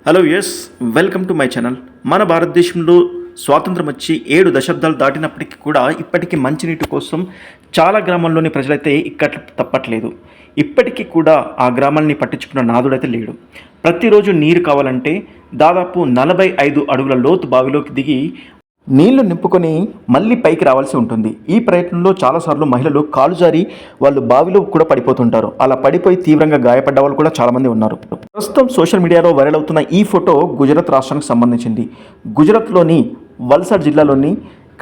Hello welcome to my channel. మన భారతదేశంలో స్వాతంత్రం వచ్చి 7 దశాబ్దాలు దాటినప్పటికీ కూడా ఇప్పటికీ మంచినీటి కోసం చాలా గ్రామాల్లోని ప్రజలైతే ఇక్కట్లు తప్పట్లేదు. ఇప్పటికీ కూడా ఆ గ్రామాలని పట్టించుకున్న నాదుడైతే లేడు. ప్రతిరోజు నీరు కావాలంటే దాదాపు 45 అడుగుల లోతు బావిలోకి దిగి నీళ్లు నింపుకొని మళ్ళీ పైకి రావాల్సి ఉంటుంది. ఈ ప్రయత్నంలో చాలాసార్లు మహిళలు కాలు జారి వాళ్ళు బావిలో కూడా పడిపోతుంటారు. అలా పడిపోయి తీవ్రంగా గాయపడ్డ వాళ్ళు కూడా చాలామంది ఉన్నారు. ప్రస్తుతం సోషల్ మీడియాలో వైరల్ అవుతున్న ఈ ఫోటో గుజరాత్ రాష్ట్రానికి సంబంధించింది. గుజరాత్లోని వల్సాడ్ జిల్లాలోని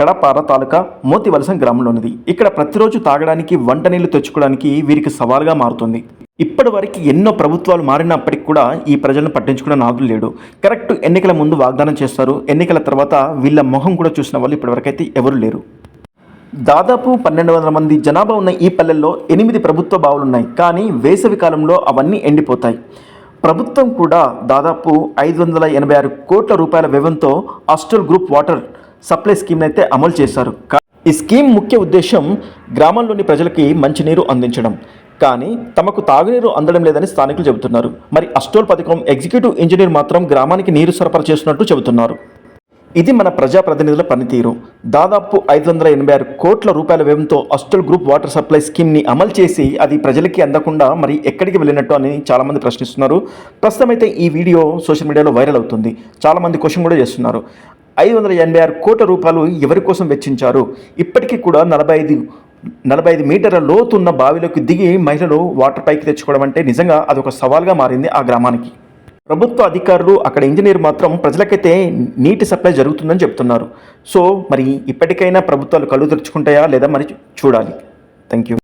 కడపార తాలూకా మోతివలస గ్రామంలోనిది. ఇక్కడ ప్రతిరోజు తాగడానికి వంట నీళ్లు తెచ్చుకోవడానికి వీరికి సవాల్గా మారుతుంది. ఇప్పటి వరకు ఎన్నో ప్రభుత్వాలు మారినప్పటికీ కూడా ఈ ప్రజలను పట్టించుకున్న నాదులు లేడు. కరెక్ట్ ఎన్నికల ముందు వాగ్దానం చేస్తారు, ఎన్నికల తర్వాత వీళ్ళ మొహం కూడా చూసిన వాళ్ళు ఇప్పటివరకైతే ఎవరు లేరు. దాదాపు 1200 మంది జనాభా ఉన్న ఈ పల్లెల్లో 8 ప్రభుత్వ బావులు ఉన్నాయి. కానీ వేసవి కాలంలో అవన్నీ ఎండిపోతాయి. ప్రభుత్వం కూడా దాదాపు 586 కోట్ల రూపాయల వ్యయంతో అస్టల్ గ్రూప్ వాటర్ సప్లై స్కీమ్ అయితే అమలు చేశారు. ఈ స్కీమ్ ముఖ్య ఉద్దేశం గ్రామంలోని ప్రజలకి మంచినీరు అందించడం. కానీ తమకు తాగునీరు అందడం లేదని స్థానికులు చెబుతున్నారు. మరి అస్టోల్ పథకం ఎగ్జిక్యూటివ్ ఇంజనీర్ మాత్రం గ్రామానికి నీరు సరఫరా చేస్తున్నట్టు చెబుతున్నారు. ఇది మన ప్రజాప్రతినిధుల పనితీరు. దాదాపు 586 కోట్ల రూపాయల వ్యయంతో అస్టల్ గ్రూప్ వాటర్ సప్లై స్కీమ్ని అమలు చేసి అది ప్రజలకి అందకుండా మరి ఎక్కడికి వెళ్ళినట్టు అని చాలామంది ప్రశ్నిస్తున్నారు. ప్రస్తుతం అయితే ఈ వీడియో సోషల్ మీడియాలో వైరల్ అవుతుంది. చాలామంది క్వశ్చన్ కూడా చేస్తున్నారు. 586 కోట్ల రూపాయలు ఎవరి కోసం వెచ్చించారు? ఇప్పటికీ కూడా 45 మీటర్ల లోతున్న బావిలోకి దిగి మహిళలు వాటర్ పైకి తెచ్చుకోవడం అంటే నిజంగా అదొక సవాల్గా మారింది ఆ గ్రామానికి. ప్రభుత్వ అధికారులు అక్కడ ఇంజనీర్ మాత్రం ప్రజలకైతే నీటి సప్లై జరుగుతుందని చెప్తున్నారు. సో మరి ఇప్పటికైనా ప్రభుత్వాలు కళ్ళు తెరుచుకుంటాయా లేదా మరి చూడాలి. Thank you.